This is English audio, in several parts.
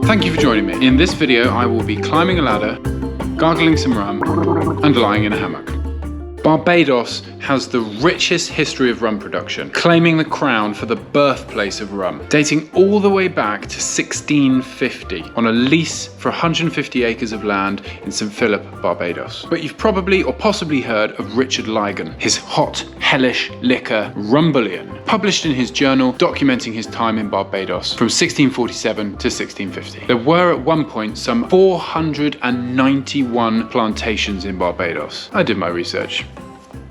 Thank you for joining me. In this video, I will be climbing a ladder, gargling some rum, and lying in a hammock. Barbados has the richest history of rum production, claiming the crown for the birthplace of rum, dating all the way back to 1650 on a lease for 150 acres of land in St. Philip, Barbados. But you've probably or possibly heard of Richard Lygon, his hot, hellish liquor rum bullion, published in his journal documenting his time in Barbados from 1647 to 1650. There were at one point some 491 plantations in Barbados. I did my research.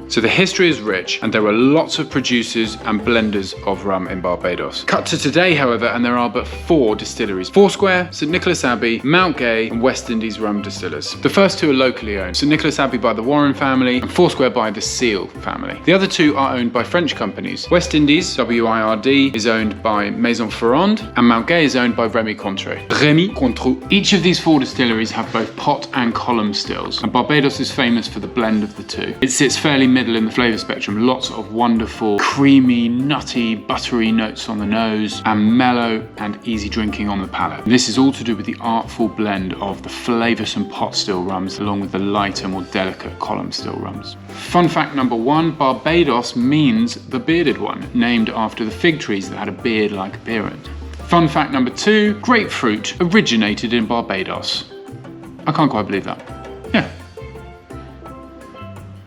So the history is rich, and there are lots of producers and blenders of rum in Barbados. Cut to today, however, and there are but 4 distilleries: Foursquare, St. Nicholas Abbey, Mount Gay, and West Indies Rum Distillers. The first 2 are locally owned: St. Nicholas Abbey by the Warren family, and Foursquare by the Seal family. The other 2 are owned by French companies. West Indies, W.I.R.D, is owned by Maison Ferrand, and Mount Gay is owned by Remy Cointreau. Each of these 4 distilleries have both pot and column stills, and Barbados is famous for the blend of the 2. It sits fairly middle in the flavour spectrum, lots of wonderful, creamy, nutty, buttery notes on the nose, and mellow and easy drinking on the palate. This is all to do with the artful blend of the flavoursome pot still rums along with the lighter, more delicate column still rums. Fun fact number 1, Barbados means the bearded one, named after the fig trees that had a beard-like appearance. Fun fact number 2, grapefruit originated in Barbados. I can't quite believe that. Yeah.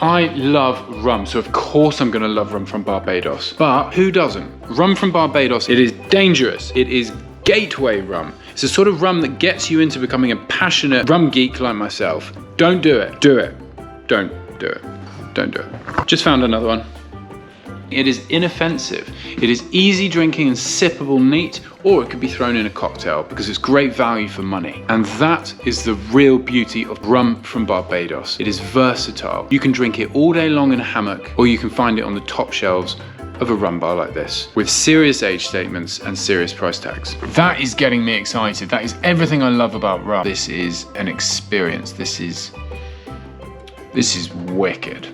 I love rum, so of course I'm going to love rum from Barbados. But who doesn't? Rum from Barbados, it is dangerous. It is gateway rum. It's the sort of rum that gets you into becoming a passionate rum geek like myself. Don't do it. Do it. Don't do it. Don't do it. Just found another one. It is inoffensive. It is easy drinking and sippable neat, or it could be thrown in a cocktail because it's great value for money. And that is the real beauty of rum from Barbados. It is versatile. You can drink it all day long in a hammock, or you can find it on the top shelves of a rum bar like this, with serious age statements and serious price tags. That is getting me excited. That is everything I love about rum. This is an experience. This is wicked.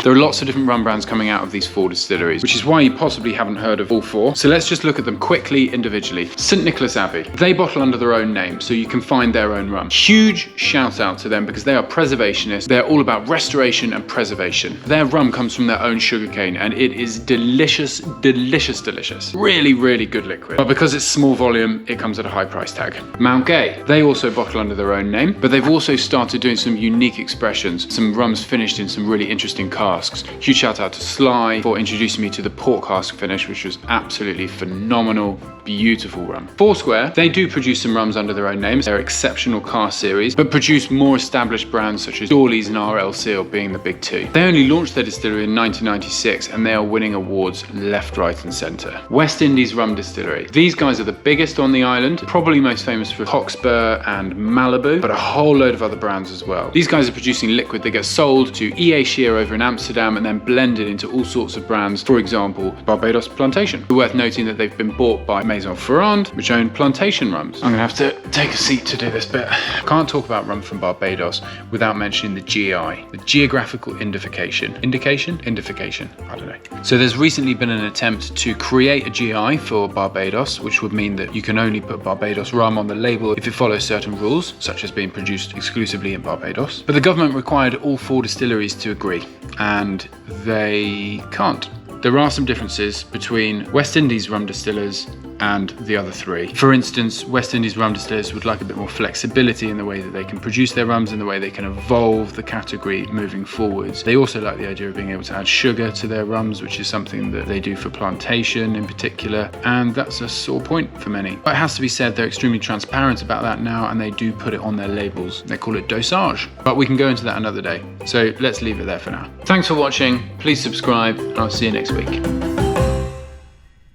There are lots of different rum brands coming out of these 4 distilleries, which is why you possibly haven't heard of all 4. So let's just look at them quickly individually. St. Nicholas Abbey. They bottle under their own name, so you can find their own rum. Huge shout out to them because they are preservationists. They're all about restoration and preservation. Their rum comes from their own sugarcane, and it is delicious, delicious, delicious. Really, really good liquid. But because it's small volume, it comes at a high price tag. Mount Gay. They also bottle under their own name, but they've also started doing some unique expressions, some rums finished in some really interesting casks. Huge shout out to Sly for introducing me to the port cask finish, which was absolutely phenomenal, beautiful rum. Foursquare, they do produce some rums under their own names. They're exceptional cask series, but produce more established brands such as Dawley's and RL Seal being the big 2. They only launched their distillery in 1996, and they are winning awards left, right and centre. West Indies Rum Distillery. These guys are the biggest on the island, probably most famous for Cockspur and Malibu, but a whole load of other brands as well. These guys are producing liquid that gets sold to EA Shear over in Amsterdam and then blended into all sorts of brands, for example, Barbados Plantation. It's worth noting that they've been bought by Maison Ferrand, which own plantation rums. I'm gonna have to take a seat to do this bit. Can't talk about rum from Barbados without mentioning the GI, the geographical indication. Indication? I don't know. So there's recently been an attempt to create a GI for Barbados, which would mean that you can only put Barbados rum on the label if it follows certain rules, such as being produced exclusively in Barbados. But the government required all 4 distilleries to agree, and they can't. There are some differences between West Indies Rum Distillers and the other 3. For instance, West Indies Rum Distillers would like a bit more flexibility in the way that they can produce their rums and the way they can evolve the category moving forwards. They also like the idea of being able to add sugar to their rums, which is something that they do for plantation in particular, and that's a sore point for many. But it has to be said, they're extremely transparent about that now, and they do put it on their labels. They call it dosage, but we can go into that another day. So let's leave it there for now. Thanks for watching. Please subscribe, and I'll see you next week.